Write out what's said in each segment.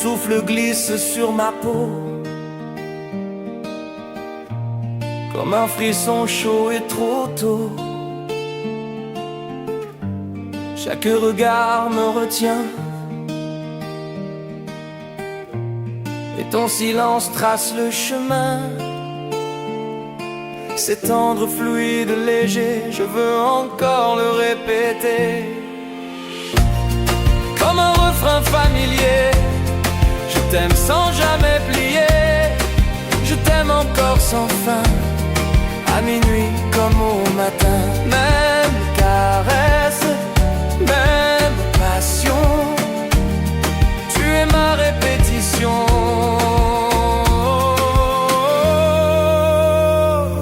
souffle glisse sur ma peau, comme un frisson chaud et trop tôt. Chaque regard me retient, et ton silence trace le chemin. C'est tendre, fluide, léger, je veux encore le répéter. Comme un refrain familier, je t'aime sans jamais plier. Je t'aime encore sans fin, à minuit comme au matin. Même caresse, même passion, tu es ma répétition.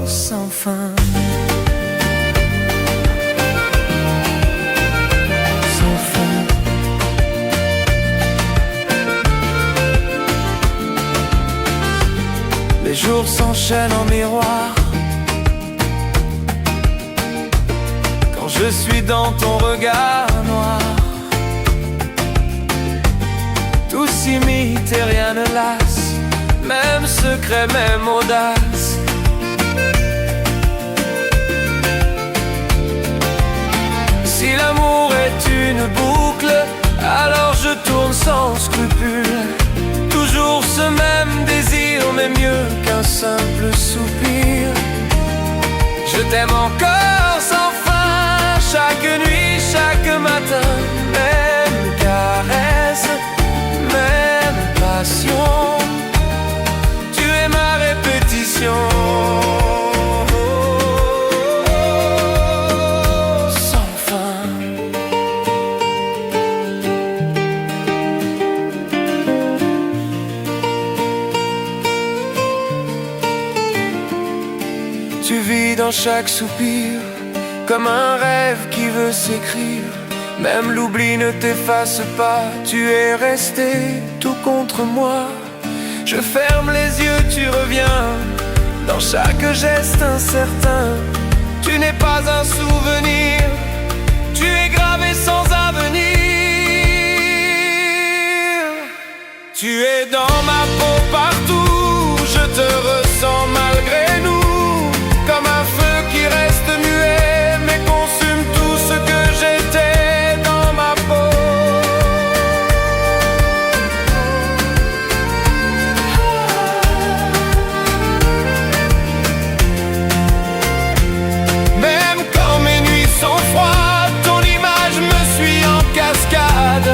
Sans fin. Sans fin. Les jours s'enchaînent en miroir, quand je suis dans ton regard noir. Tout s'imite et rien ne lasse, même secret, même audace. Si l'amour est une boucle, alors je tourne sans scrupule. Toujours ce même désir, mais mieux qu'un simple soupir. Je t'aime encore sans fin, chaque nuit, chaque matin. Même caresse, même passion, tu es ma répétition. Sans fin. Tu vis dans chaque soupir, comme un rêve qui veut s'écrire. Même l'oubli ne t'efface pas, tu es resté tout contre moi. Je ferme les yeux, tu reviens, dans chaque geste incertain. Tu n'es pas un souvenir, tu es gravé sans avenir. Tu es dans ma peau partout, je te ressens malgré nous. Comme un feu qui reste muet, mais consume tout ce que j'étais dans ma peau. Même quand mes nuits sont froides, ton image me suit en cascade.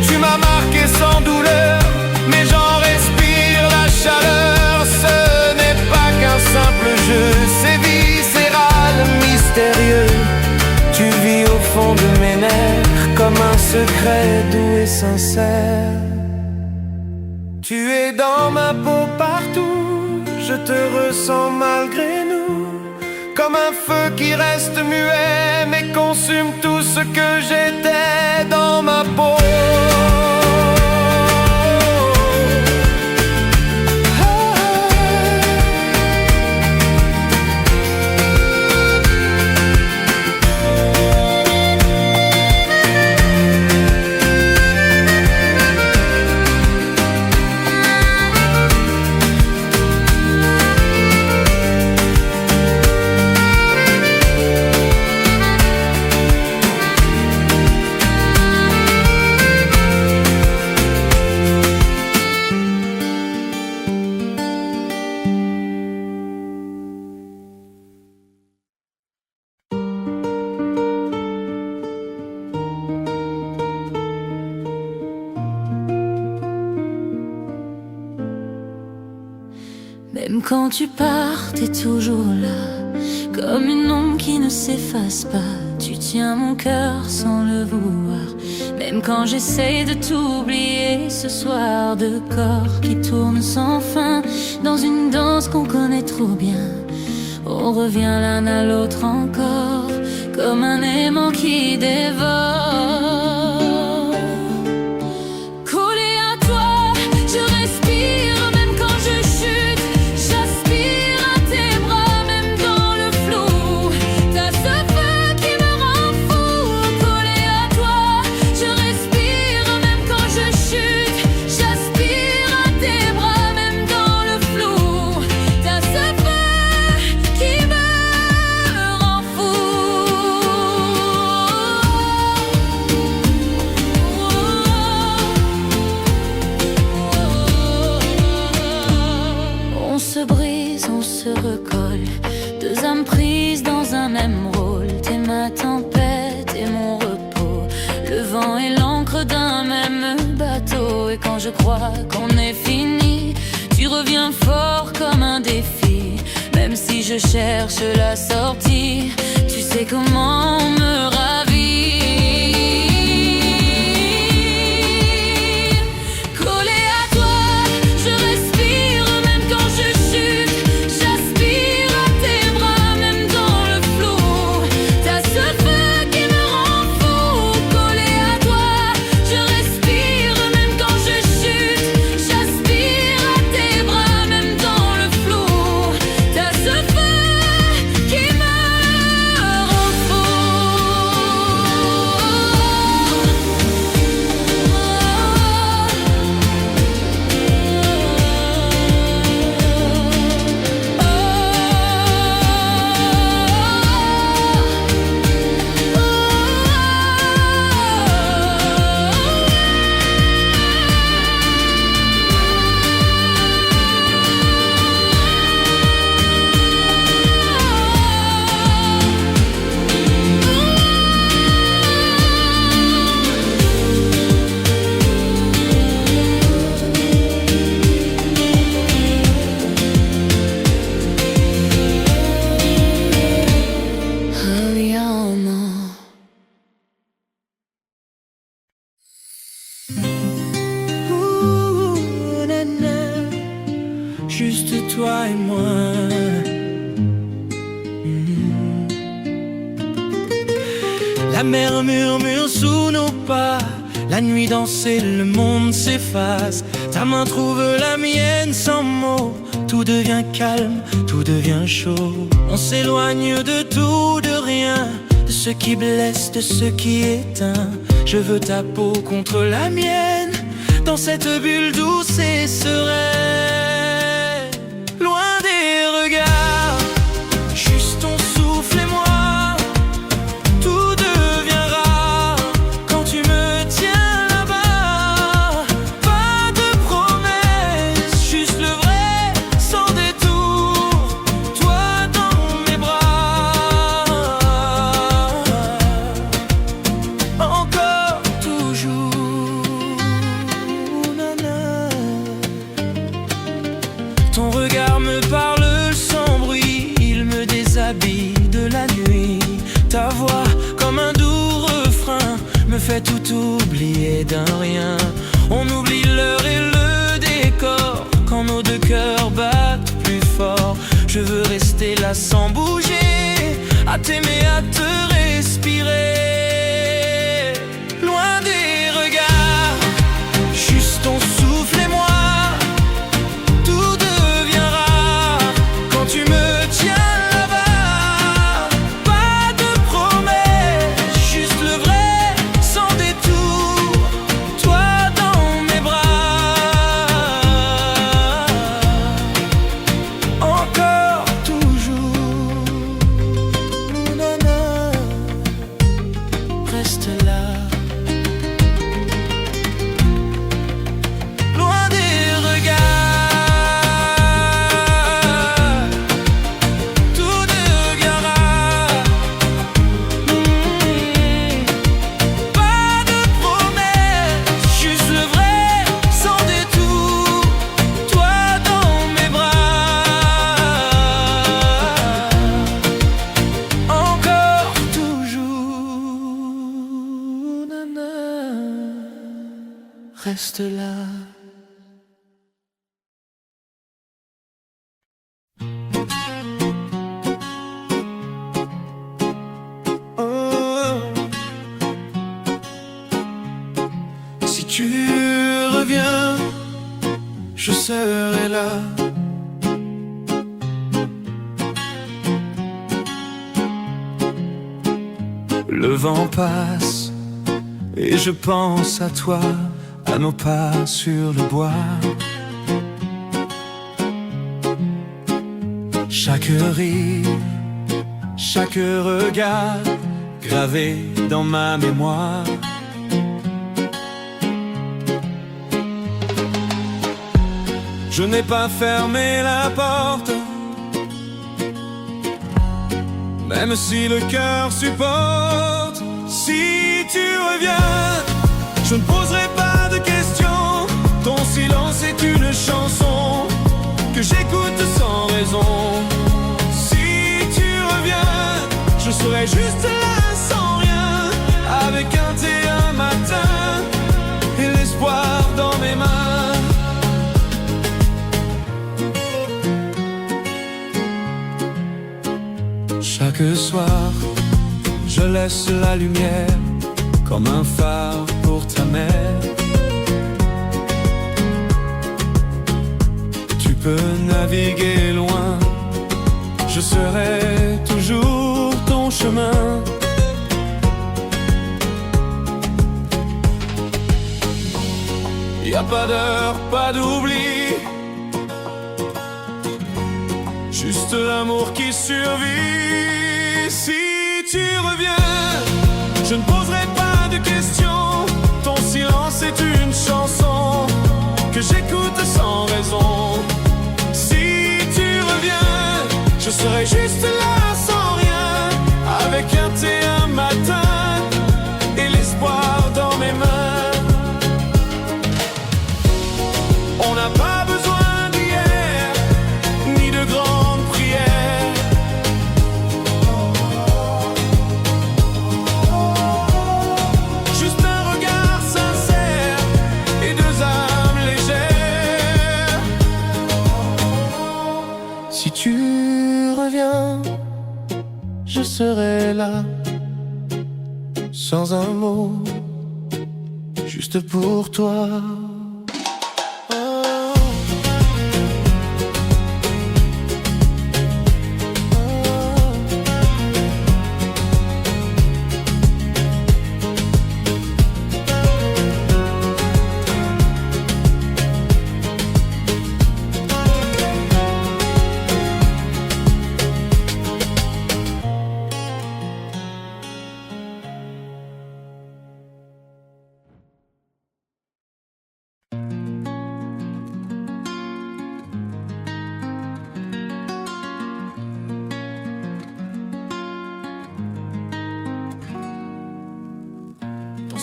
Tu m'as marqué sans douleur, mais j'en respire la chaleur. Ce n'est pas qu'un simple jeu, c'est viscéral, mystérieux. Tu vis au fond de mes nerfs, comme un secret doux et sincère. Tu es dans ma peau partout, je te ressens malgré nous. Comme un feu qui reste muet, mais consume tout ce que j'étais dans ma peau. Même quand tu pars, t'es toujours là, comme une ombre qui ne s'efface pas. Tu tiens mon cœur sans le vouloir. Même quand j'essaye de t'oublier, ce soir de corps qui tournent sans fin, dans une danse qu'on connaît trop bien. On revient l'un à l'autre encore, comme un aimant qui dévore. Collé à toi, je respire, même quand je chute, j'aspire à tes bras, même dans le flou. T'as ce feu qui me rend fou. Collé à toi, je respire, même quand je chute, j'aspire. on se recolle. Deux âmes prises dans un même rôle. T'es ma tempête et mon repos. Le vent et l'encre d'un même bateau. Et quand je crois qu'on est fini, tu reviens fort comme un défi. Même si je cherche la sortie, tu sais comment me ravir. Collé à toi, je respire. Même quand je chute, j'aspire à tes bras. Même dans le flou, t'as ce feu qui me rend fou. Collé à toi, je respire. Même quand je chute, j'aspire à tes bras. Même dans le flou, t'as ce feu qui me rend fou. Ouh, nana, juste toi et moi. La mer murmure sous nos pas. La nuit dansée, le monde s'efface. Ta main trouve la mienne sans mots. Tout devient calme, tout devient chaud. On s'éloigne de tout, de rien, de ce qui blesse, de ce qui éteint. Je veux ta peau contre la mienne, dans cette bulle douce et sereine. Loin des regards, juste ton souffle et moi. Tout devient rare quand tu me tiens là-bas. Pas de promesses, juste le vrai, sans détour. Toi dans mes bras. Encore, toujours, nana. Ton regard me parle sans bruit. Il me déshabille de la nuit. Ta voix, comme un doux refrain, me fait tout oublier d'un rien. On oublie l'heure et le décor quand nos deux cœurs battent plus fort. Je veux rester là sans bouger, à t'aimer, à te respirer. Loin des regards, juste ton souffle et moi. Tout devient rare quand tu me tiens là-bas. Pas de promesses, juste le vrai, sans détour. Toi dans mes bras. Encore, toujours, nana. Reste là. Loin des regards, tout devient rare. Pas de promesses, juste le vrai, sans détour. Toi dans mes bras. Encore, toujours, nana. Reste là. Oh. Si tu reviens, je serai là. Le vent passe et je pense à toi, à nos pas sur le bois. Chaque rire, chaque regard gravé dans ma mémoire. Je n'ai pas fermé la porte, même si le cœur supporte. Si tu reviens, je ne poserai pas de questions. Ton silence est une chanson que j'écoute sans raison. Si tu reviens, je serai juste là sans rien, avec un thé un matin et l'espoir dans mes mains. Chaque soir, je laisse la lumière comme un phare pour ta mère. Tu peux naviguer loin, je serai toujours ton chemin. Y a pas d'heure, pas d'oubli, juste l'amour qui survit. Si tu reviens, je ne poserai pas de questions. Ton silence est une chanson que j'écoute sans raison. Si tu reviens, je serai juste là sans rien, avec un thé un matin et l'espoir dans mes mains. On n'a pas besoin d'hier, ni de grandes prières. Juste un regard sincère et deux âmes légères. Si tu reviens, je serai là, sans un mot, juste pour toi.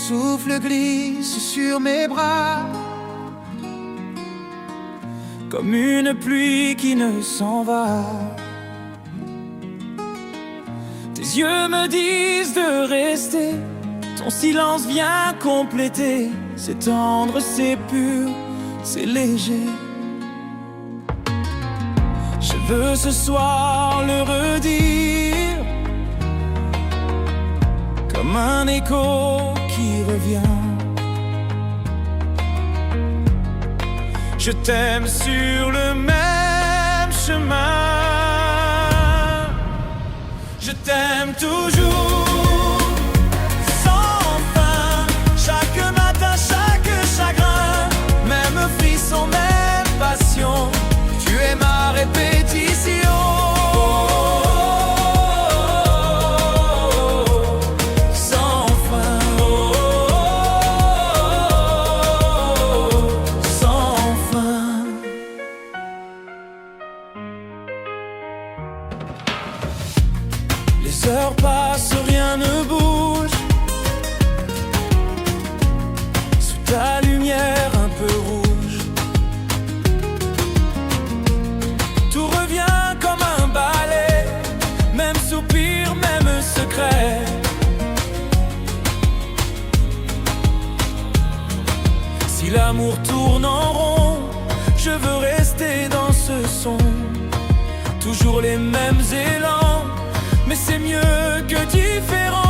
Souffle glisse sur mes bras, comme une pluie qui ne s'en va. Tes yeux me disent de rester, ton silence vient compléter. C'est tendre, c'est pur, c'est léger. Je veux ce soir le redire, comme un écho qui revient. Je t'aime sur le même chemin. Je t'aime toujours, sans fin. Chaque matin, chaque chagrin, même frisson, même passion. Tu es ma répétition. Les heures passent, rien ne bouge. Sous ta lumière un peu rouge, tout revient comme un balai, même soupir, même secret. Si l'amour tourne en rond, je veux rester dans ce son. Toujours les mêmes élans, mais c'est mieux que différent.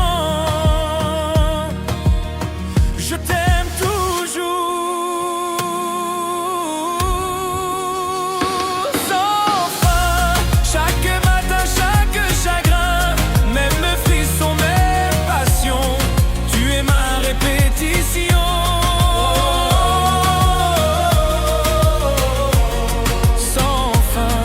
Je t'aime toujours, sans fin. Chaque matin, chaque chagrin, même frisson, même passion. Tu es ma répétition. Sans fin.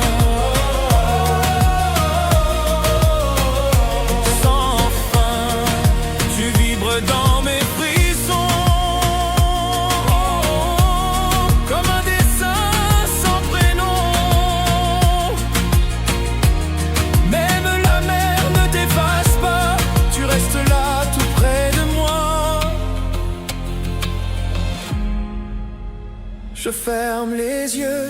je ferme les yeux,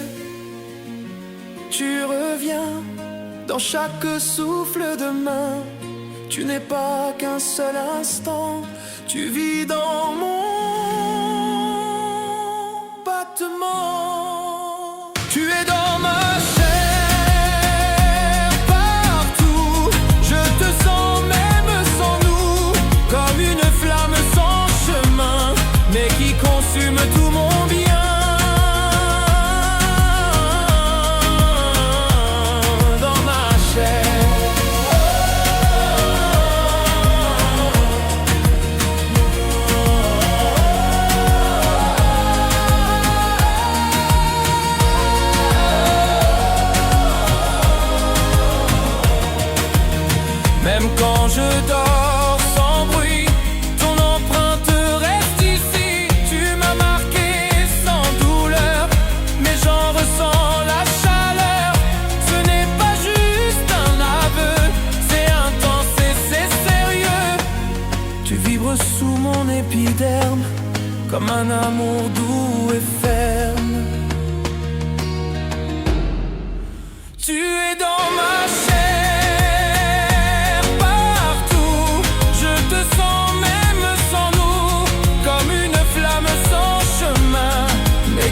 tu reviens dans chaque souffle de main. Tu n'es pas qu'un seul instant, tu vis dans mon battement. Tu es dans ma chair, partout, je te sens même sans nous, comme une flamme sans chemin, mais qui consume tout mon bien. Même quand je dors sans bruit, ton empreinte reste ici. Tu m'as marqué sans douleur, mais j'en ressens la chaleur. Ce n'est pas juste un aveu, c'est intense et c'est sérieux. Tu vibres sous mon épiderme, comme un amour doux et ferme. Tu es dans ma chair,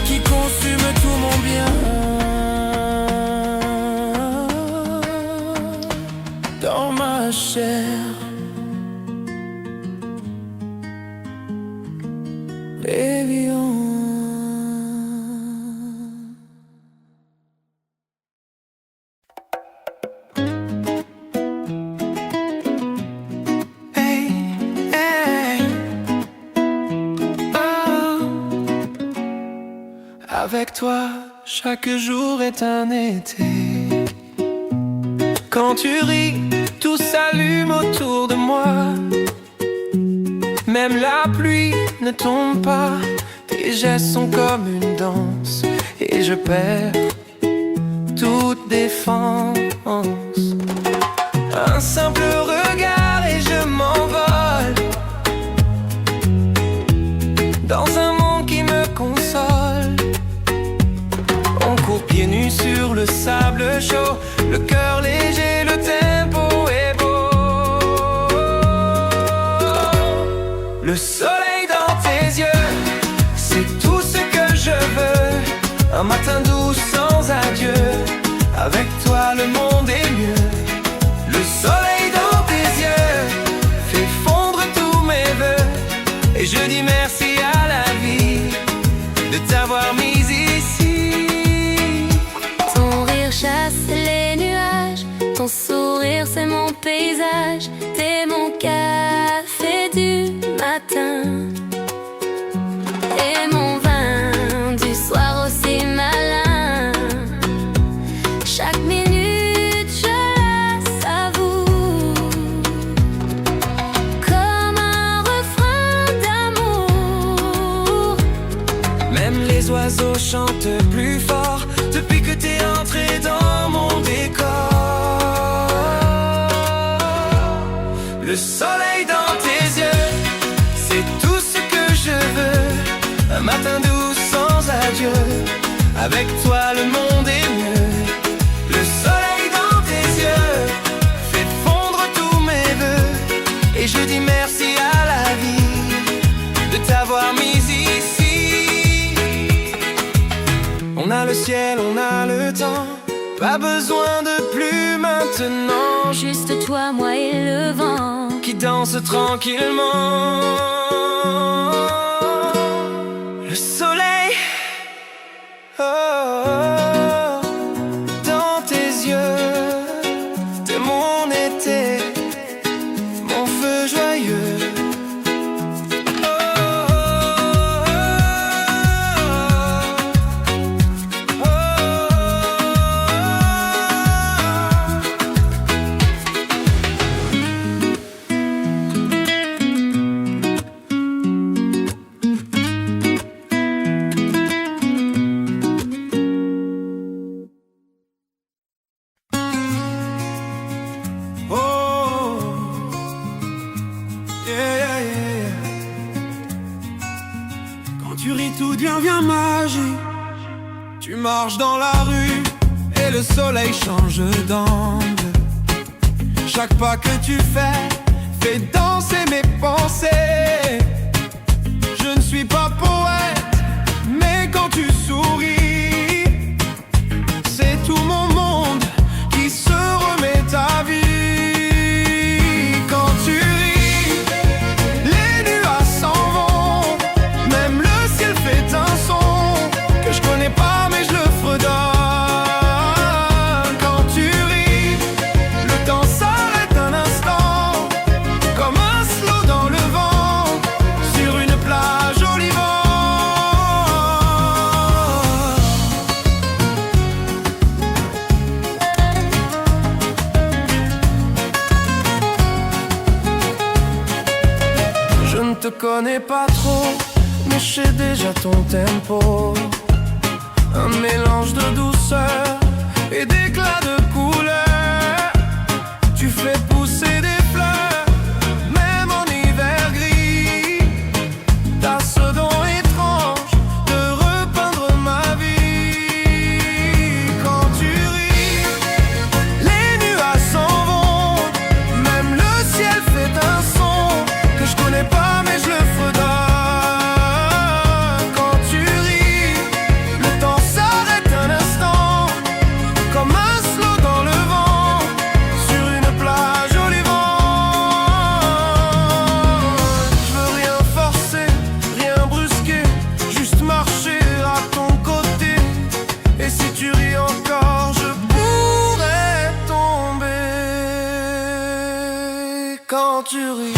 qui consume tout mon bien. Dans ma chair, Lévion. Avec toi, chaque jour est un été. Quand tu ris, tout s'allume autour de moi. Même la pluie ne tombe pas. Tes gestes sont comme une danse, et je perds toute défense. Un simple regard et je m'envole dans un monde qui me console. On court pieds nus sur le sable chaud, le cœur léger, le tempo est beau. Le soleil dans tes yeux, c'est tout ce que je veux. Un matin doux sans adieu, avec toi le monde est mieux. Le soleil dans tes yeux fait fondre tous mes vœux, et je dis merci à la vie de t'avoir mis ici. Chasse les nuages, ton sourire c'est mon paysage, t'es mon café du matin et mon vin du soir aussi malin. Chaque minute je la savoure comme un refrain d'amour. Même les oiseaux chantent plus fort depuis que t'es entré dans mon décor. Le soleil dans tes yeux, c'est tout ce que je veux. Un matin doux sans adieu, avec toi le monde est mieux. Le soleil dans tes yeux fait fondre tous mes vœux, et je dis merci à la vie de t'avoir mis ici. On a le ciel, on a le temps, pas besoin de plus maintenant. Juste toi, moi et le vent qui danse tranquillement. Le soleil, oh, dans tes yeux, t'es mon été, mon feu joyeux. Tu ris, tout devient magique. Tu marches dans la rue et le soleil change d'angle. Chaque pas que tu fais fait danser mes pensées. Je ne suis pas poète, mais quand tu souris, c'est tout mon monde qui se remet à vie. Quand tu ris, les nuages s'en vont, même le ciel fait un son que je connais pas mais je le fredonne. Quand tu ris, le temps s'arrête un instant, comme un slow dans le vent, sur une plage au Liban. Je ne te connais pas trop, mais je sais déjà ton tempo. Un mélange de douceur et d'éclat de couleur. Tu fais pousser des fleurs, même en hiver gris. T'as ce don étrange de repeindre ma vie. Quand tu ris, les nuages s'en vont, même le ciel fait un son que je connais pas mais je le fredonne. Quand tu ris, le temps s'arrête un instant, comme un slow dans le vent, sur une plage au Liban. Je veux rien forcer, rien brusquer, juste marcher à ton côté. Et si tu ris encore, je pourrais tomber. Quand tu ris,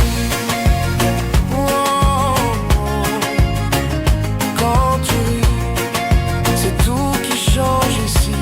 quand tu ris, c'est tout qui change ici.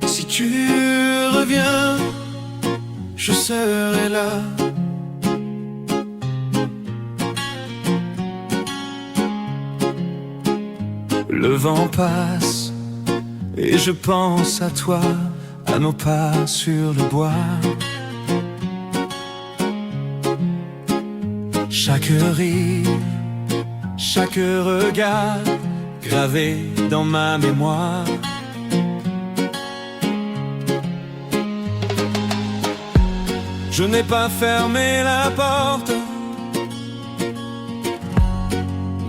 Si tu reviens, je serai là. Le vent passe et je pense à toi, à nos pas sur le bois. Chaque rire, chaque regard gravé dans ma mémoire. Je n'ai pas fermé la porte,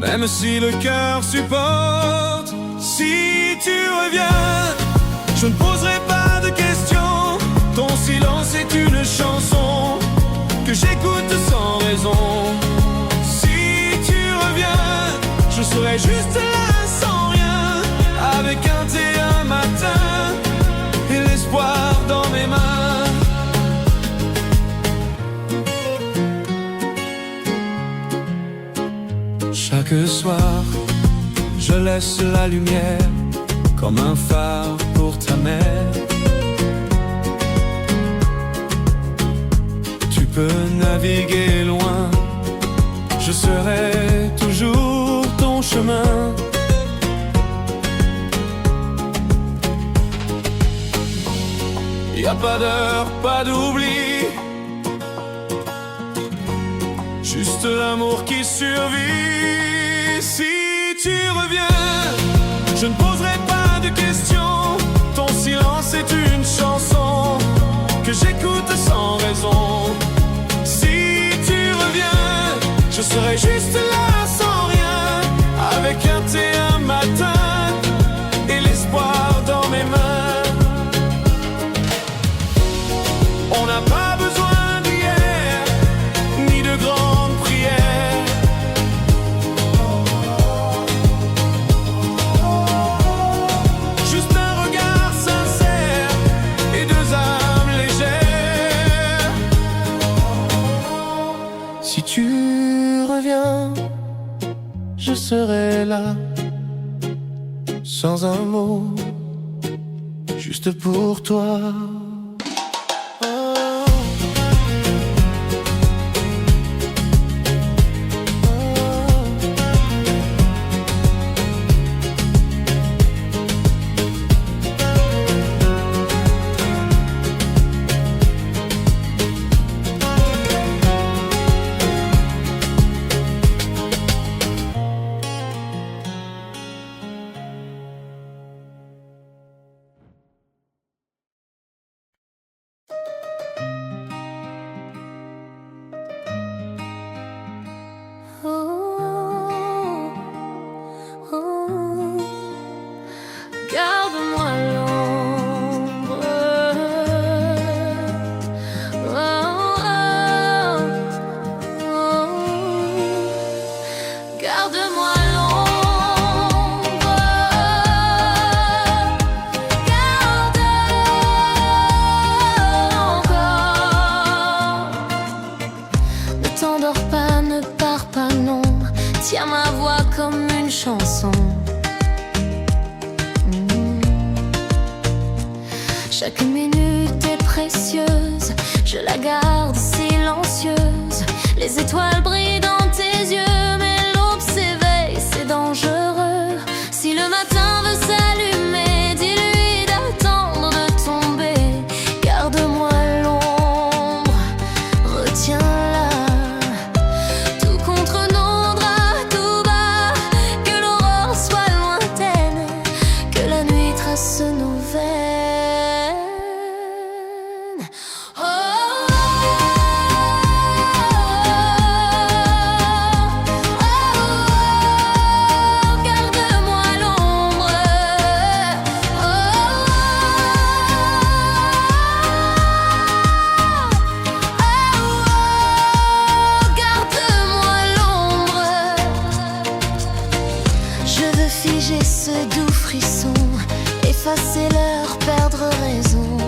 même si le cœur supporte. Si tu reviens, je ne poserai pas de questions. Ton silence est une chanson que j'écoute sans raison. Si tu reviens, je serai juste là sans rien, avec un thé un matin et l'espoir dans mes mains. Chaque soir, je laisse la lumière comme un phare pour ta mère. Tu peux naviguer loin, je serai toujours ton chemin. Y a pas d'heure, pas d'oubli, juste l'amour qui survit. Si tu reviens, je ne poserai pas de questions. Ton silence est une chanson que j'écoute sans raison. Si tu reviens, je serai juste là sans rien, avec un thé un matin et l'espoir dans mes mains. On n'a pas besoin d'hier, ni de grandes prières. Juste un regard sincère et deux âmes légères. Si tu reviens, je serai là, sans un mot, juste pour toi. Garde-moi l'ombre. Garde-moi l'ombre. Garde encore. Ne t'endors pas, ne pars pas, non. Tiens ma voix comme une chanson. Chaque minute est précieuse, je la garde silencieuse. Les étoiles brillent dans tes yeux, mais l'aube s'éveille, c'est dangereux. Si le matin veut s'allumer, dis-lui d'attendre de tomber. Garde-moi l'ombre, retiens-la. Tout contre nos draps, tout bas. Que l'aurore soit lointaine, que la nuit trace nos veines. Ce doux frisson, effacer l'heure, perdre raison.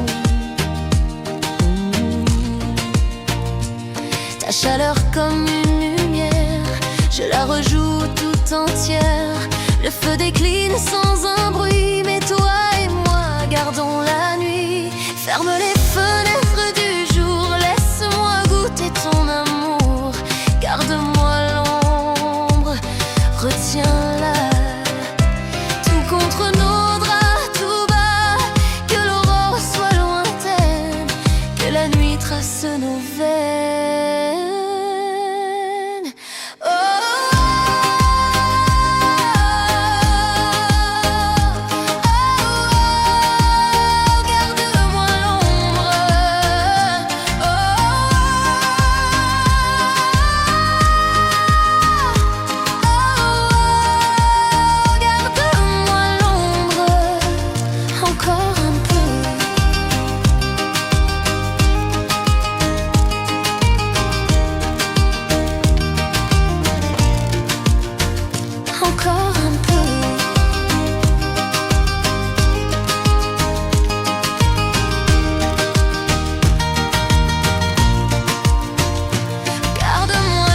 Ta chaleur comme une lumière, je la rejoue tout entière. Le feu décline sans un bruit, mais toi et moi gardons la nuit. Ferme les fenêtres du jour, laisse-moi goûter ton amour. Garde-moi l'ombre, retiens-la. Contre nos draps tout bas, que l'aurore soit lointaine, que la nuit trace nos veines. Oh, garde-moi l'ombre. Encore un peu. Encore un peu. Garde-moi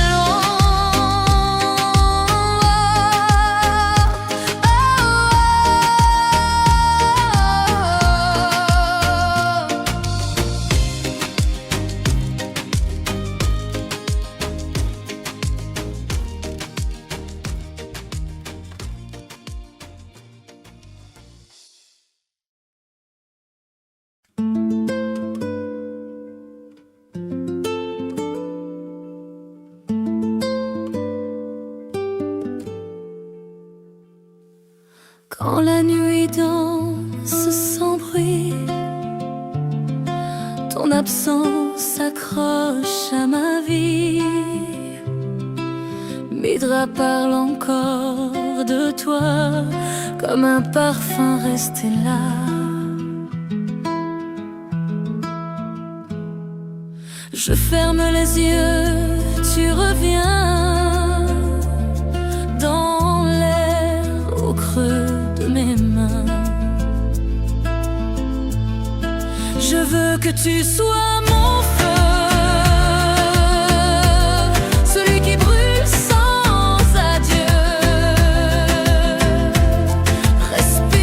quand la nuit danse sans bruit, ton absence s'accroche à ma vie. Mes draps parlent encore de toi, comme un parfum resté là. Je ferme les yeux, tu reviens dans l'air au creux de mes mains. Je veux que tu sois mon feu, celui qui brûle sans adieu. Respire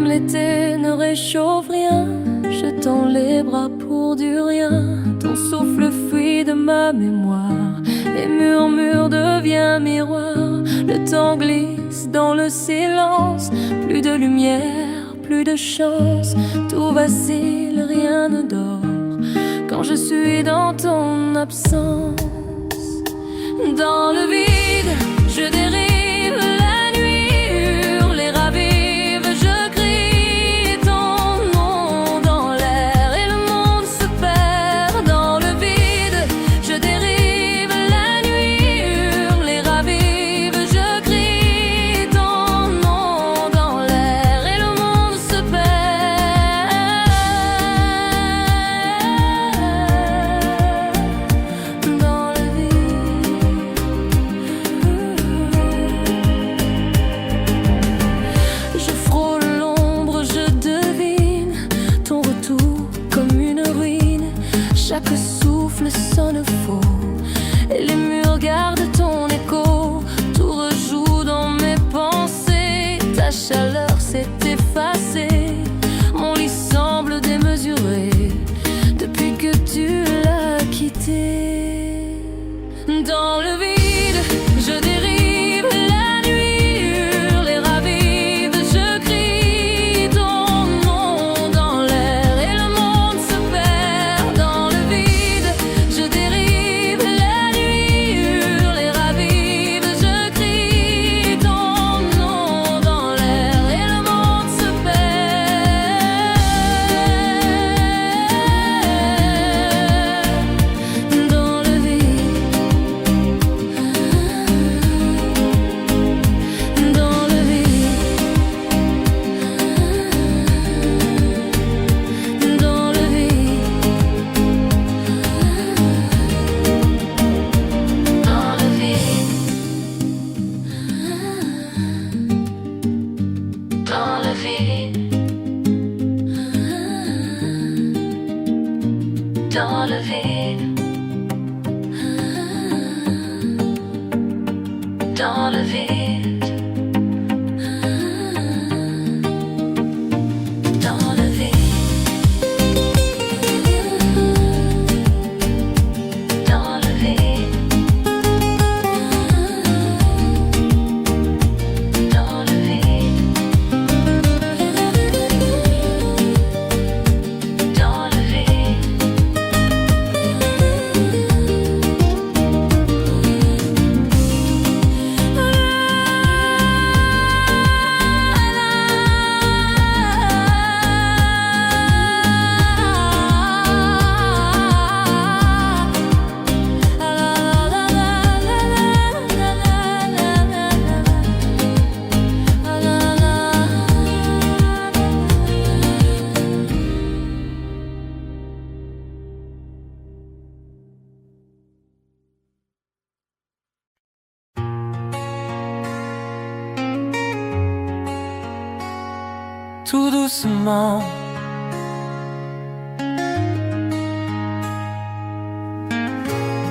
Même l'été ne réchauffe rien. Je tends les bras pour du rien. Ton souffle fuit de ma mémoire. Les murmures deviennent miroirs. Le temps glisse dans le silence. Plus de lumière, plus de chance. Tout vacille, rien ne dort quand je suis dans ton absence. Dans le vide, je dérive, la nuit hurle et ravive. Je crie ton nom dans l'air et le monde se perd. Dans le vide, je dérive, la nuit hurle et ravive. Je crie ton nom dans l'air et le monde se perd. Dans le vide, je frôle l'ombre, je devine ton retour comme une ruine. Chaque souffle sonne faux et les murs gardent ton écho. Tout rejoue dans mes pensées. Ta chaleur s'est effacée. Mon lit semble démesuré depuis que tu l'as quitté. Dans le vide, je dérive, la nuit hurle et ravive. Je crie ton nom dans l'air et le monde se perd. Dans le vide, je dérive, la nuit hurle et ravive. Je crie ton nom dans l'air et le monde se perd. Dans le vide, dans le vide, dans le vide, dans le vide, dans le vide, dans le vide, dans le vide, dans le vide, dans le vide, dans le vide, dans le vide. Tout doucement,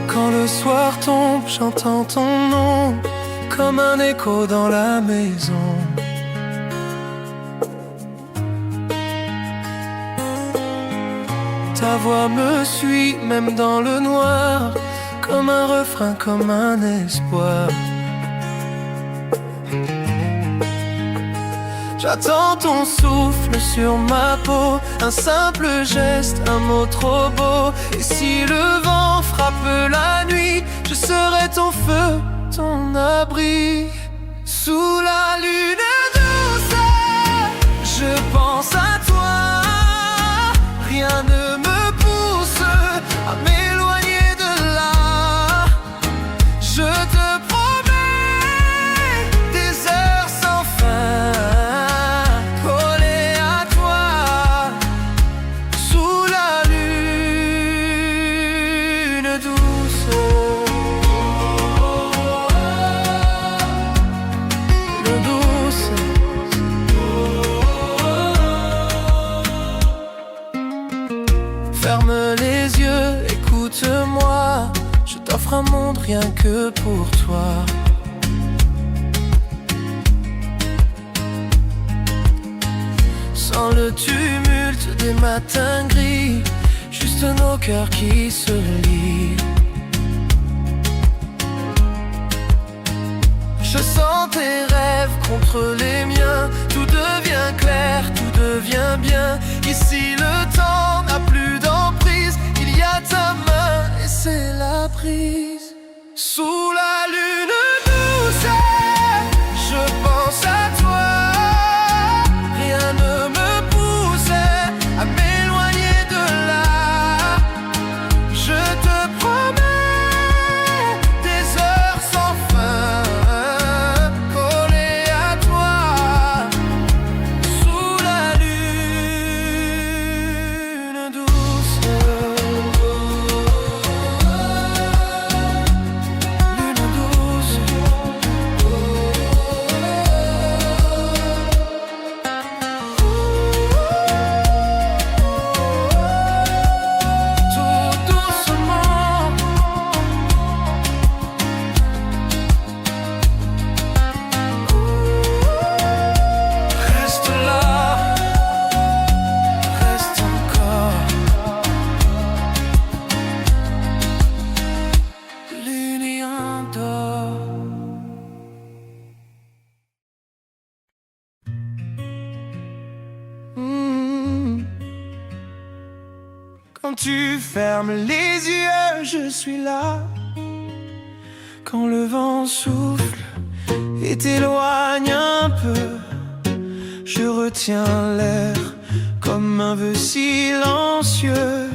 quand le soir tombe, j'entends ton nom comme un écho dans la maison. Ta voix me suit même dans le noir, comme un refrain, comme un espoir. J'attends ton souffle sur ma peau, un simple geste, un mot trop beau. Et si le vent frappe la nuit, je serai ton feu, ton abri. Sous la lune douce, je pense à toi. Rien ne me pousse à m'éloigner de là. Je te promets des heures sans fin, collé à toi, sous la lune douce. Lune douce. Ferme les yeux, écoute-moi. Je t'offre un monde rien que pour toi. dans le tumulte des matins gris, juste nos cœurs qui se lient. Je sens tes rêves contre les miens, tout devient clair, tout devient bien. Ici le temps n'a plus d'emprise, il y a ta main et c'est la prise. Sous la lune douce, je pense à toi. Rien ne me pousse à m'éloigner de là. Je te promets des heures sans fin, collées à toi. Sous la lune douce. Lune douce. Tout doucement. Reste là, reste encore. L'union d'or. Quand tu fermes les yeux, je suis là. Quand le vent souffle et t'éloigne un peu, je retiens l'air comme un vœu silencieux.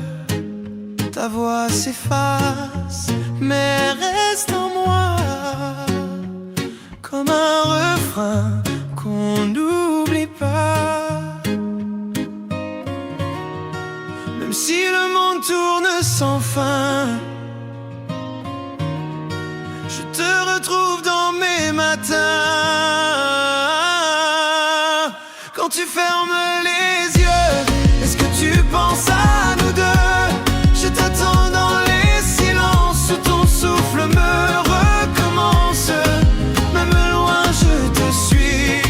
Ta voix s'efface, mais reste en moi, comme un refrain qu'on n'oublie pas. Même si le monde tourne sans fin, je te retrouve dans mes matins. Quand tu fermes les yeux, est-ce que tu penses à nous deux? Je t'attends dans les silences où ton souffle me recommence. Même loin, je te suis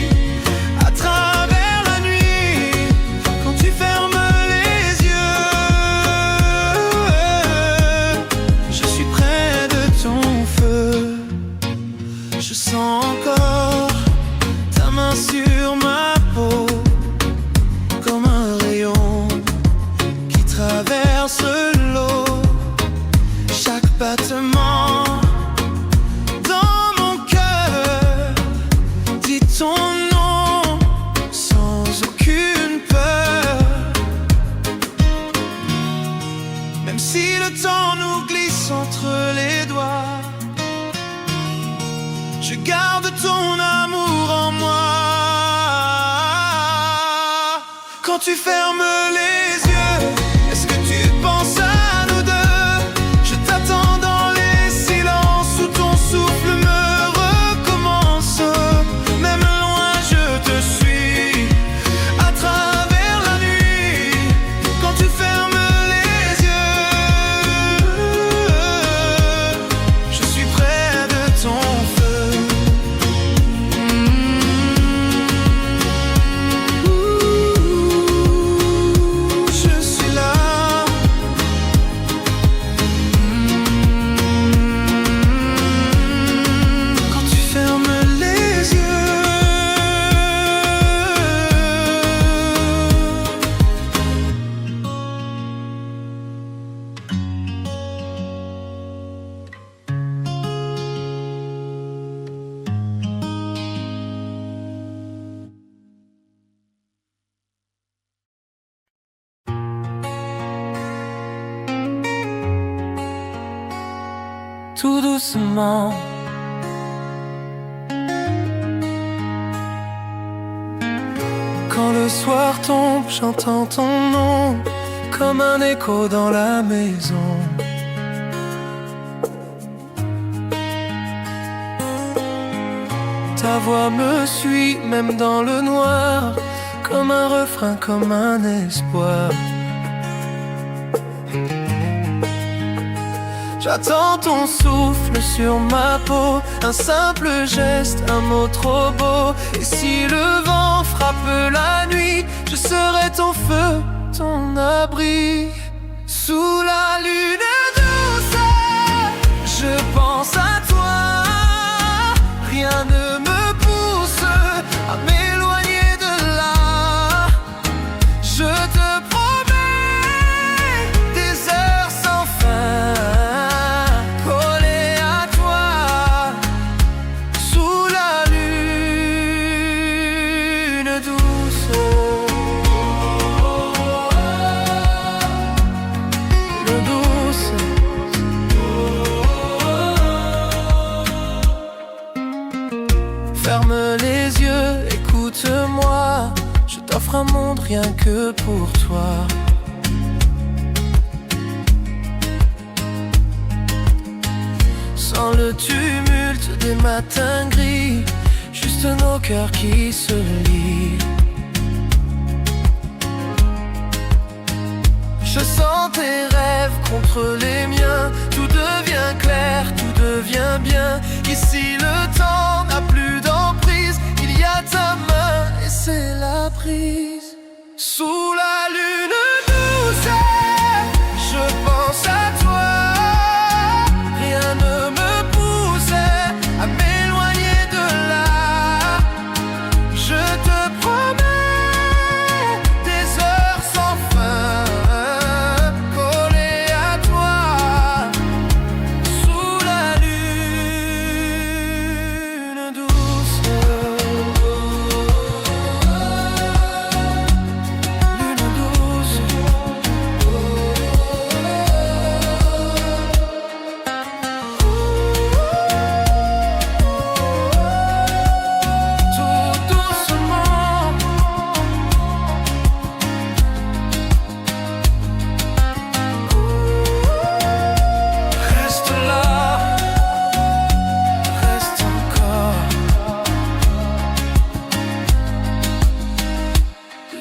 à travers la nuit. Quand tu fermes les yeux, je suis près de ton feu. Je sens encore ta main sur ma peau, comme un rayon qui traverse l'eau. Chaque battement dans mon cœur dit ton nom sans aucune peur. Même si le temps nous glisse entre les doigts, je garde ton amour en moi. Quand tu fermes les yeux, est-ce que tu penses à nous deux? Je t'attends dans les silences où ton souffle me recommence. Même loin, je te suis à travers la nuit. Quand tu fermes les yeux, je suis près de ton feu. Je suis là. Quand tu fermes les yeux, tout doucement. Quand le soir tombe, j'entends ton nom comme un écho dans la maison. Ta voix me suit même dans le noir, comme un refrain, comme un espoir. J'attends ton souffle sur ma peau, un simple geste, un mot trop beau. Et si le vent frappe la nuit, je serai ton feu, ton abri. Sous la lune douce, je pense à toi. Rien ne me pousse à m'éloigner de là. Je te promets des heures sans fin, collées à toi, sous la lune douce. Lune douce. Ferme les yeux, écoute-moi. Je t'offre un monde rien que pour toi. Sans le tumulte des matins gris, juste nos cœurs qui se lient. Je sens tes rêves contre les miens. Tout devient clair, tout devient bien. Ici le temps n'a plus d'emprise. Il y a ta main et c'est la prise. Sous la lune douce, je pense à toi. Rien ne me pousse à m'éloigner de là. Je te promets des heures sans fin, collées à toi, sous la lune douce. Lune douce. Tout doucement. Reste là, reste encore.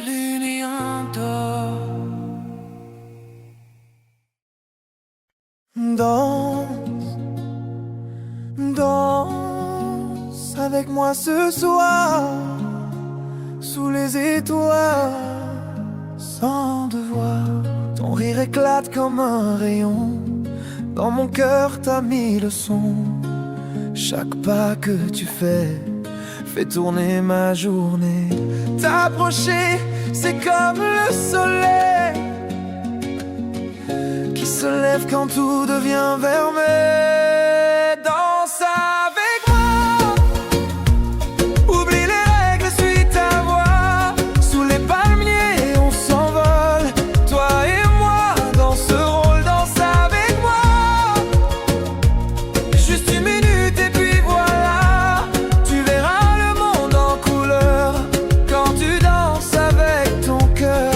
L'union d'or. Danse, danse avec moi ce soir, sous les étoiles, sans devoir. Ton rire éclate comme un rayon. Dans mon cœur t'as mis le son. Chaque pas que tu fais fait tourner ma journée. T'approcher, c'est comme le soleil qui se lève quand tout devient vermeil. Danse avec moi, oublie les règles, suis ta voix. Sous les palmiers, on s'envole. Toi et moi, dans ce rôle, danse avec moi. Juste une minute et puis voilà. Tu verras le monde en couleur quand tu danses avec ton cœur.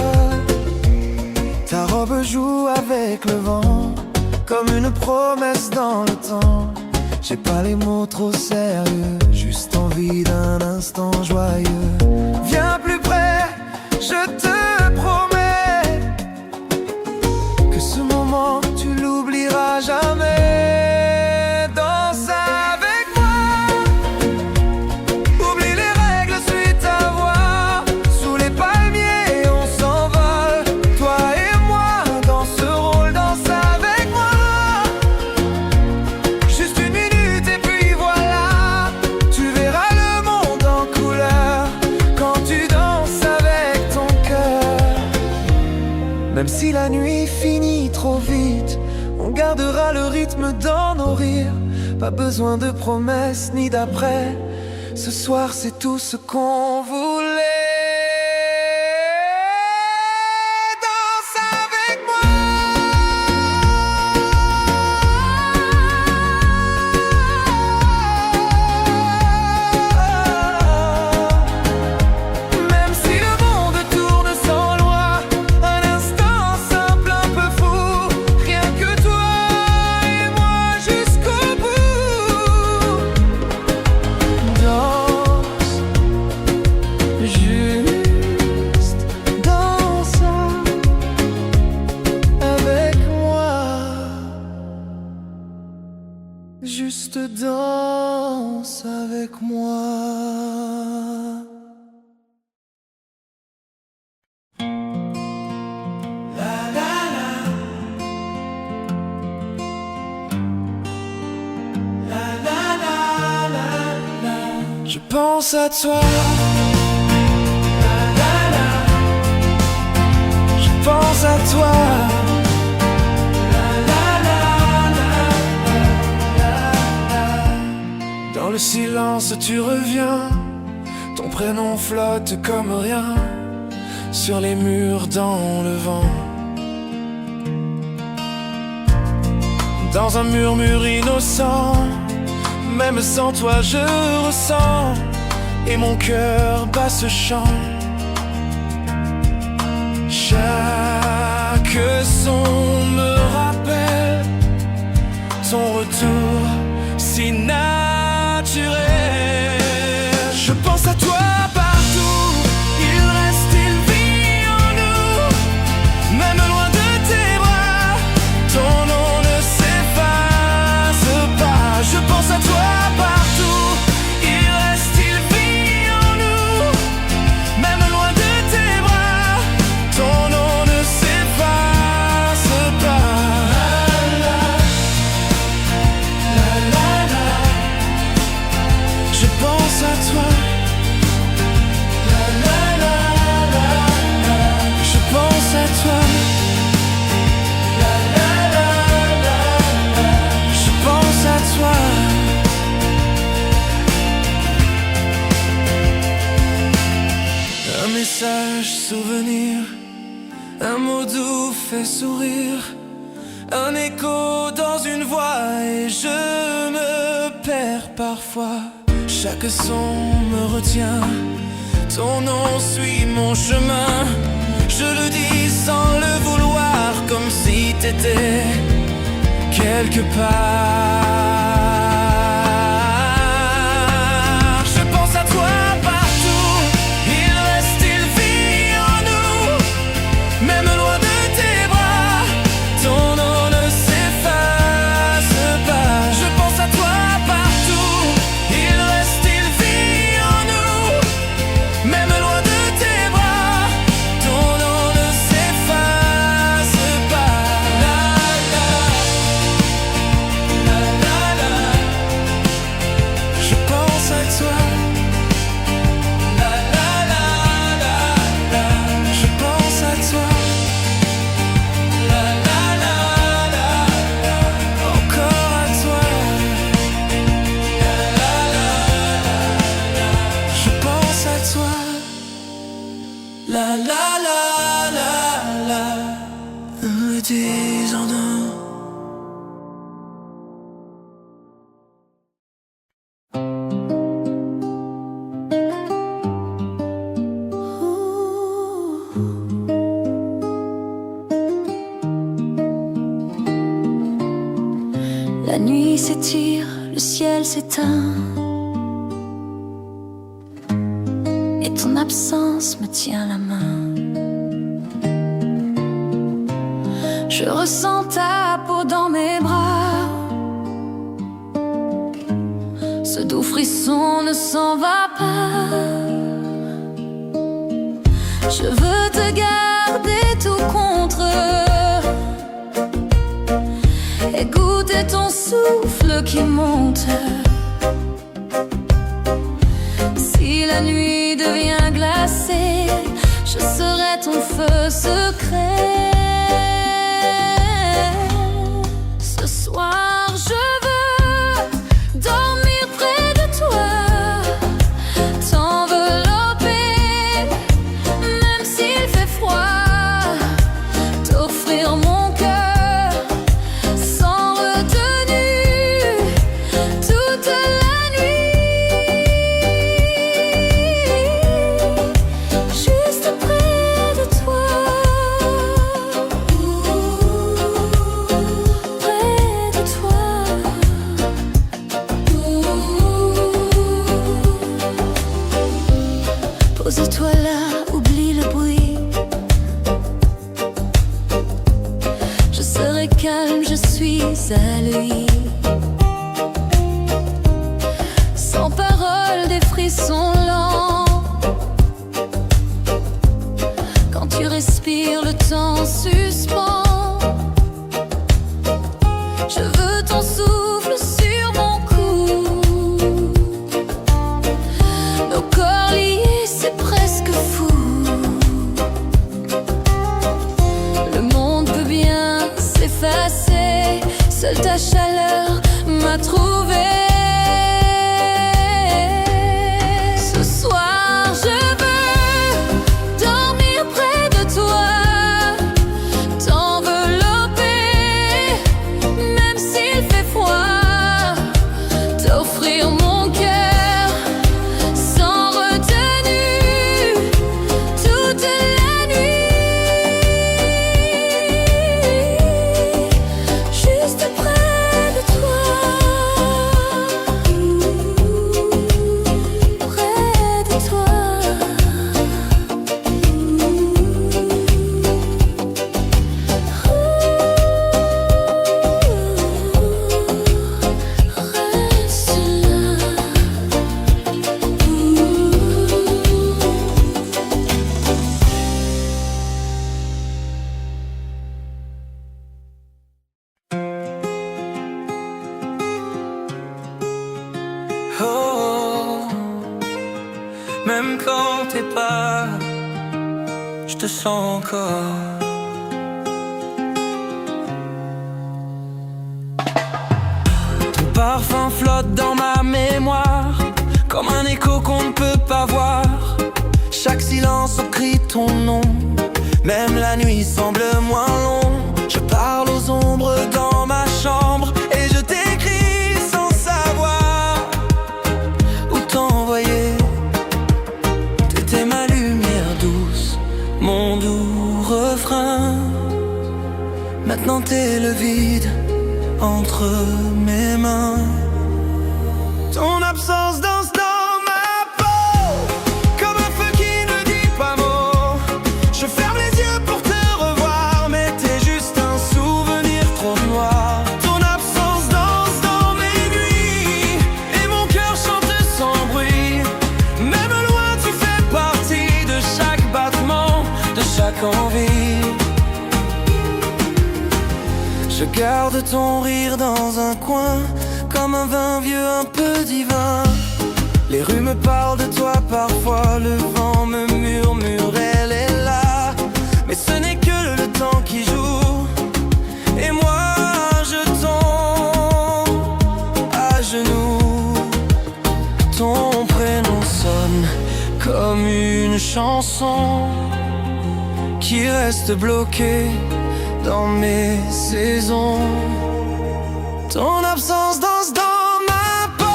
Ta robe joue avec le vent, comme une promesse dans le temps. J'ai pas les mots trop sérieux, juste envie d'un instant joyeux. Viens plus près, je te promets que ce moment tu l'oublieras jamais. Danse avec moi, oublie les règles, suis ta voix. Sous les palmiers, on s'envole. Toi et moi, dans ce rôle, danse avec moi. Juste une minute et puis voilà. Tu verras le monde en couleur quand tu danses avec ton cœur. Même si la nuit finit trop vite, on gardera le rythme dans nos rires. Pas besoin de promesses ni d'après. Ce soir c'est tout ce qu'on voulait. Danse avec moi. Même si le monde tourne sans loi, un instant simple, un peu fou. Rien que toi et moi jusqu'au bout. Danse, pense à toi. Je pense à toi. Dans le silence tu reviens, ton prénom flotte comme rien sur les murs dans le vent. Dans un murmure innocent, même sans toi je ressens, et mon cœur bat ce chant. Chaque son me rappelle ton retour si naturel. Je pense à toi partout, il reste, il vit en nous, même loin de tes bras, ton nom ne s'efface pas. Je pense à toi partout, il reste, il vit en nous, même loin de tes bras, ton nom ne s'efface pas. Je pense à toi. Je pense à toi. Je pense à toi. Un message souvenir, un mot doux fait sourire, un écho dans une voix, et je me perds parfois. Chaque son me retient, ton nom suit mon chemin. Je le dis sans le vouloir, comme si t'étais quelque part. Je pense à toi partout, il reste, il vit en nous, même loin de tes bras, ton nom ne s'efface pas. Je pense à toi partout, il reste, il vit en nous, même loin de tes bras, ton nom ne s'efface pas. La la, la la la. Je pense à toi. La la la la la. Je pense à toi. La la la la la. Encore à toi. La la la la la. Je pense à toi. La la la la la. Me disant non. La nuit s'étire, le ciel s'éteint, et ton absence me tient la main. Je ressens ta peau dans mes bras, ce doux frisson ne s'en va pas. Je veux te garder tout contre, et goûter ton souffle qui monte. Si la nuit devient glacée, je serai ton feu secret. Ce soir je veux dormir près de toi, t'envelopper même s'il fait froid, t'offrir mon cœur sans retenue toute la nuit. Juste près de toi, près de toi. Pose-toi là, oublie le bruit. Je serai calme, je suis à lui. Sans parole, des frissons lents. Quand tu respires, le temps suspend. Je veux ton souffle sur mon cou. Nos je te sens encore. Ton parfum flotte dans ma mémoire, comme un écho qu'on ne peut pas voir. Chaque silence crie ton nom, même la nuit semble moins long. Je parle aux ombres dans ma chambre et je t'écris sans savoir où t'envoyer. T'étais ma lumière douce, mon doux refrain. Maintenant t'es le vide entre mes mains. Ton absence danse dans ma peau, comme un feu qui ne dit pas mot. Je ferme les yeux pour te revoir, mais t'es juste un souvenir trop noir. Ton absence danse dans mes nuits, et mon cœur chante sans bruit. Même loin tu fais partie de chaque battement, de chaque envie. Je garde ton rire dans un coin, comme un vin vieux un peu divin. Les rues me parlent de toi parfois, le vent me murmure, elle est là. Mais ce n'est que le temps qui joue, et moi je tombe à genoux. Ton prénom sonne comme une chanson qui reste bloquée dans mes saisons. Ton absence danse dans ma peau,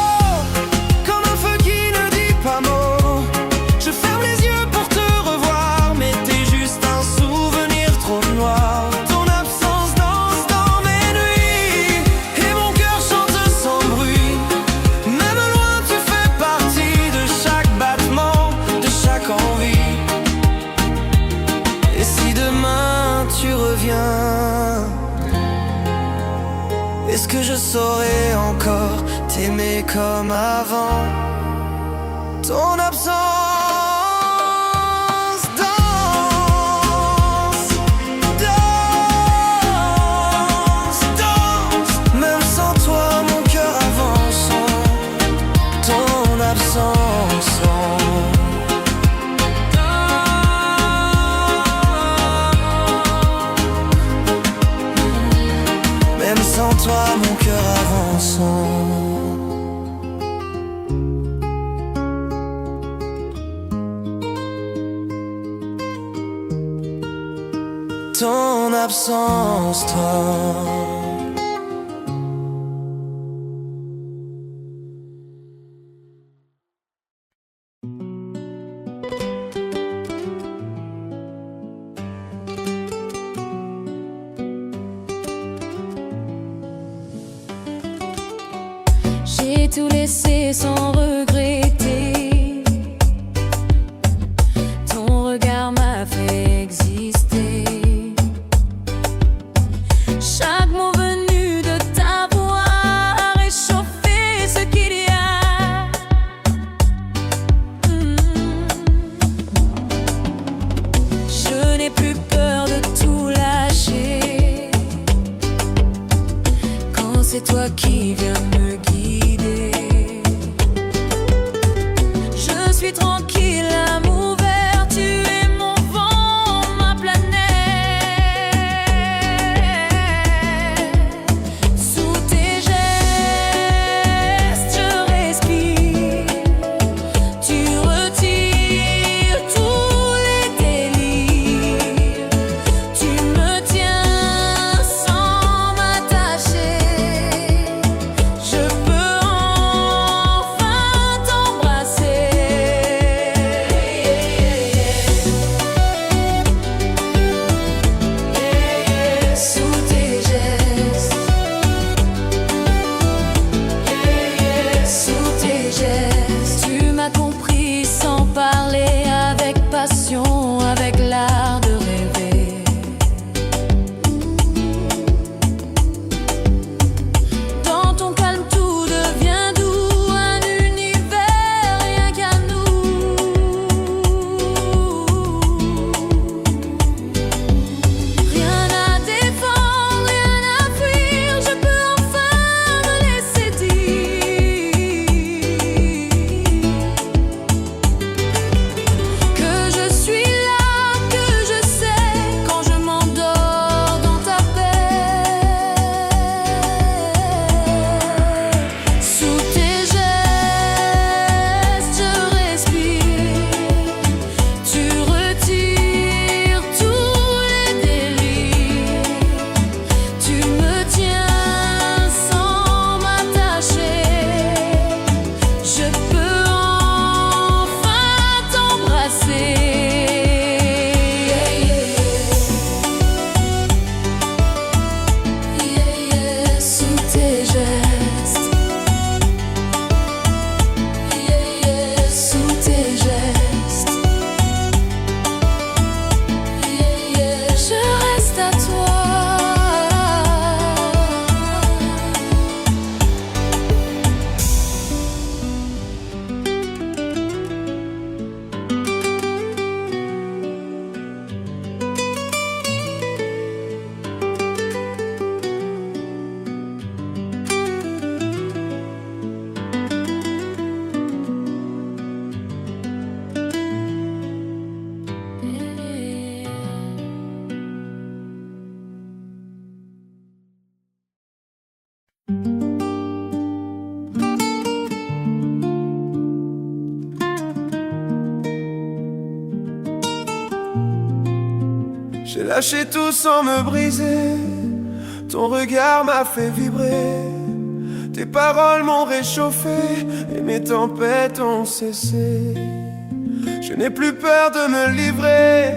comme un feu qui ne dit pas mot. Je ferme les yeux pour te revoir, mais t'es juste un souvenir trop noir. Ton absence danse dans mes nuits, et mon cœur chante sans bruit. Même loin tu fais partie de chaque battement, de chaque envie. Et si demain tu reviens, est-ce que je saurais encore t'aimer comme avant? Ton absence danse, danse, danse. Même sans toi mon cœur avance. Ton absence sans toi, mon cœur avance. Ton absence, toi. J'ai tout laissé sans regretter. Ton regard m'a fait exister. Chaque mot venu de ta voix a réchauffé ce qu'il y a. Je n'ai plus peur de tout lâcher quand c'est toi qui viens me guider. Je suis tranquille à m'ouvrir, tu es mon vent, ma planète. Sous tes gestes, je respire. Tu retires tous les délires. Tu me tiens sans m'attacher. J'ai lâché tout sans me briser. Ton regard m'a fait vibrer. Tes paroles m'ont réchauffé et mes tempêtes ont cessé. Je n'ai plus peur de me livrer,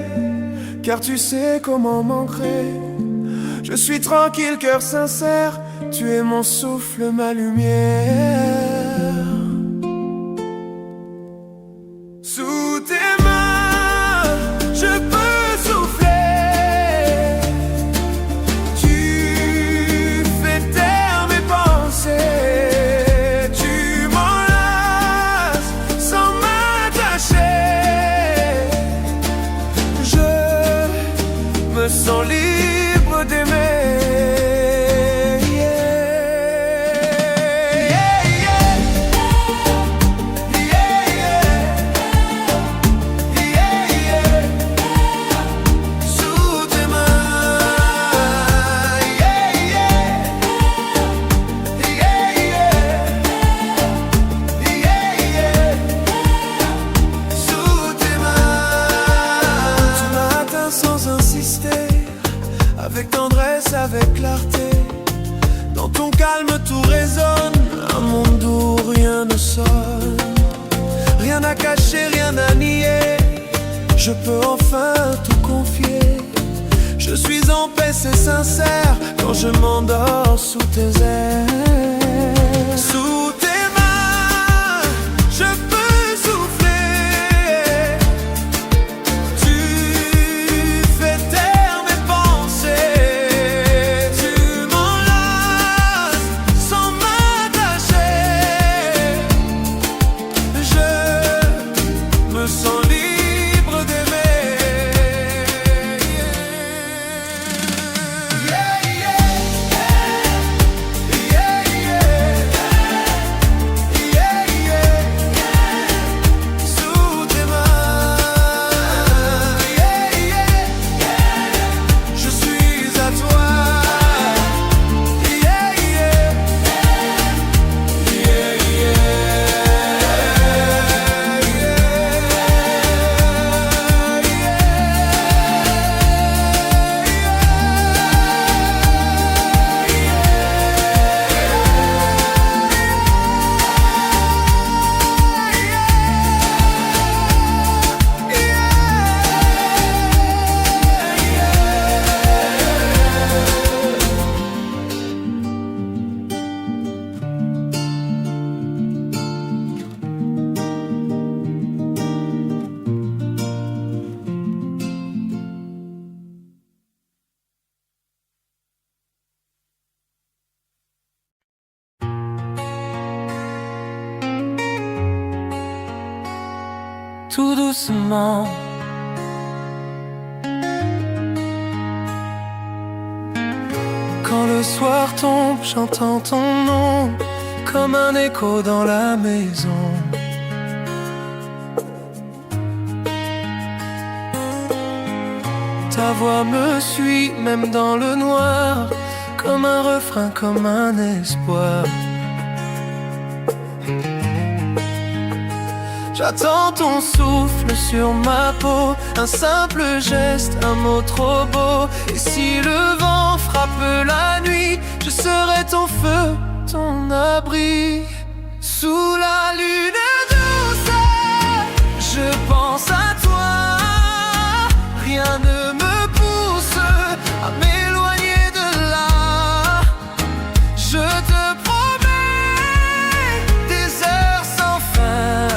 car tu sais comment m'ancrer. Je suis tranquille, cœur sincère. Tu es mon souffle, ma lumière. Sous tes mains, je peux souffler. Tu fais taire mes pensées. Tu m'enlaces sans m'attacher. Je me sens libre d'aimer. Avec tendresse, avec clarté, dans ton calme tout résonne. Un monde où rien ne sonne, rien à cacher, rien à nier. Je peux enfin tout confier. Je suis en paix, c'est sincère, quand je m'endors sous tes ailes. Sous tes mains, je peux souffler. Tout doucement, quand le soir tombe, j'entends ton nom comme un écho dans la maison. Ta voix me suit même dans le noir, comme un refrain, comme un espoir. J'attends ton souffle sur ma peau, un simple geste, un mot trop beau. Et si le vent frappe la nuit, je serai ton feu, ton abri. Sous la lune douce, je pense à toi. Rien ne me pousse à m'éloigner de là. Je te promets des heures sans fin.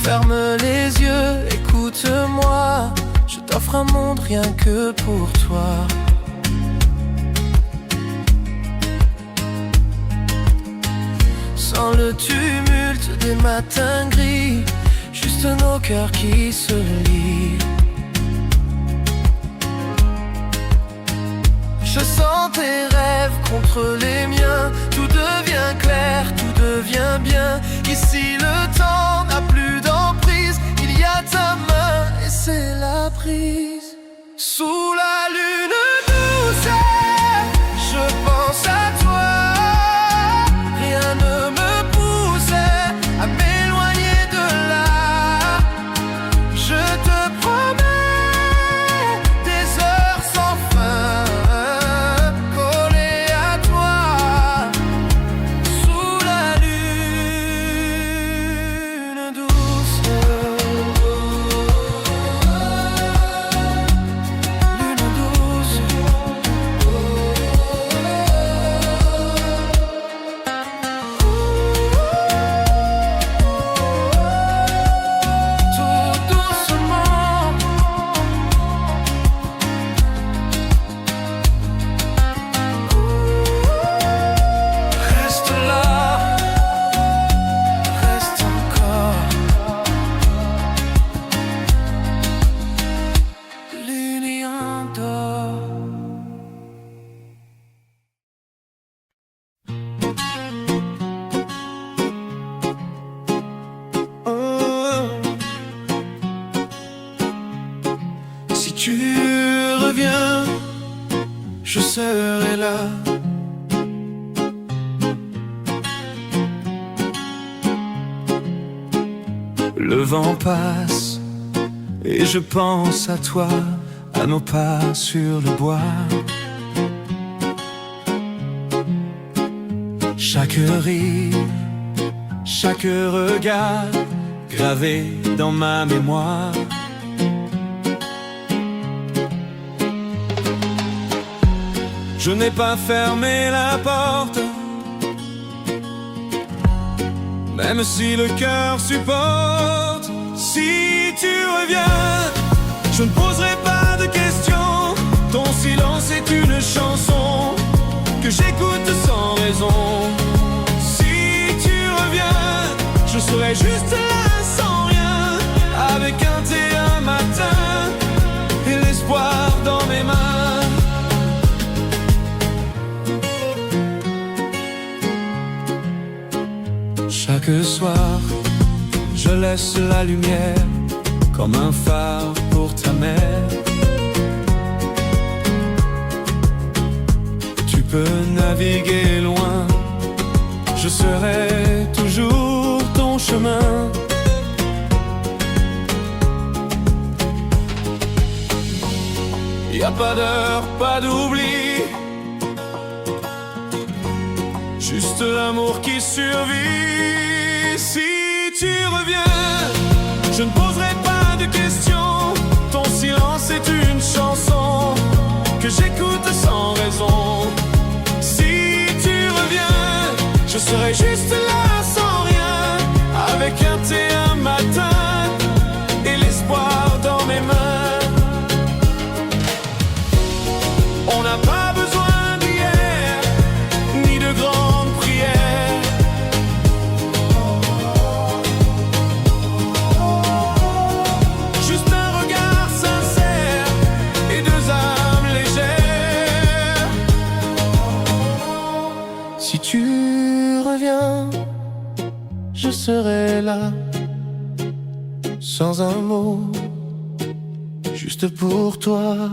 Ferme les yeux, écoute-moi. Je t'offre un monde rien que pour toi. Sans le tumulte des matins gris, juste nos cœurs qui se lient. Je sens tes rêves contre les miens. Tout devient clair, tout devient bien. Ici le temps n'a plus d'emprise. ta main et c'est la prise. Sous la lune douce, je pense à toi. Rien ne me pousse à m'éloigner de là. Je te promets des heures sans fin, collées à toi. Sous la lune douce. Si tu reviens, je serai là. Le vent passe et je pense à toi, à nos pas sur le bois. Chaque rire, chaque regard gravé dans ma mémoire. Je n'ai pas fermé la porte, même si le cœur supporte. Si tu reviens, je ne poserai pas de questions. Ton silence est une chanson que j'écoute sans raison. Si tu reviens, je serai juste là sans rien, avec un thé un matin et l'espoir dans mes mains. Chaque soir, je laisse la lumière comme un phare pour ta mère. Tu peux naviguer loin, je serai toujours ton chemin. Y a pas d'heure, pas d'oubli, juste l'amour qui survit. Si tu reviens, je ne poserai pas de questions. Ton silence est une chanson que j'écoute sans raison. Si tu reviens, je serai juste là sans rien, avec un thé un matin et l'espoir dans mes mains. On n'a pas besoin d'hier, ni de grandes prières. Juste un regard sincère et deux âmes légères. Si tu reviens, je serai là, sans un mot, juste pour toi.